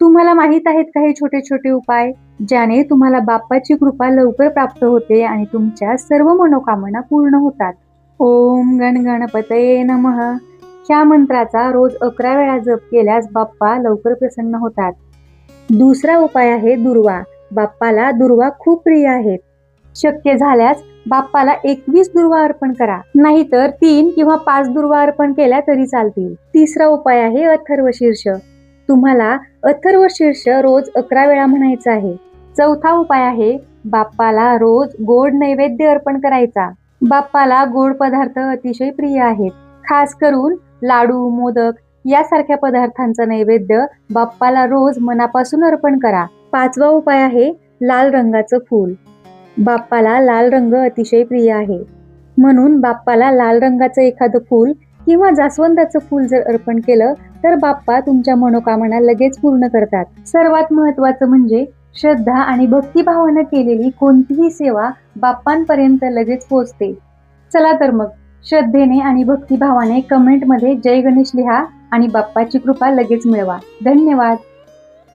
तुम्हाला माहित आहेत का हे छोटे छोटे उपाय ज्याने तुम्हाला बाप्पाची कृपा लवकर प्राप्त होते आणि तुमच्या सर्व मनोकामना पूर्ण होतात? ओम गण गणपतये नमः. ह्या मंत्राचा रोज 11 वेळा जप केल्यास बाप्पा लवकर प्रसन्न होतात. दुसरा उपाय आहे दुर्वा. बाप्पाला दुर्वा खूप प्रिय आहेत. शक्य झाल्यास बाप्पाला 21 दुर्वा अर्पण करा, नाहीतर 3 किंवा 5 दुर्वा अर्पण केल्या तरी चालतील. तिसरा उपाय आहे अथर्वशीर्ष. तुम्हाला अथर्वशीर्ष रोज 11 वेळा म्हणायचं आहे. चौथा उपाय आहे बाप्पाला रोज गोड नैवेद्य अर्पण करायचा. बाप्पाला गोड पदार्थ अतिशय प्रिय आहेत. खास करून लाडू, मोदक यासारख्या पदार्थांचा नैवेद्य बाप्पाला रोज मनापासून अर्पण करा. पाचवा उपाय आहे लाल रंगाचं फूल. बाप्पाला लाल रंग अतिशय प्रिय आहे, म्हणून बाप्पाला लाल रंगाचं एखादं फूल किंवा जास्वंदाचं फूल जर अर्पण केलं तर बाप्पा तुमच्या मनोकामना लगेच पूर्ण करतात. सर्वात महत्त्वाचं म्हणजे श्रद्धा आणि भक्तिभावानं केलेली कोणतीही सेवा बाप्पांपर्यंत लगेच पोहोचते. चला तर मग श्रद्धेने आणि भक्तिभावाने कमेंटमध्ये जय गणेश लिहा आणि बाप्पाची कृपा लगेच मिळवा. धन्यवाद.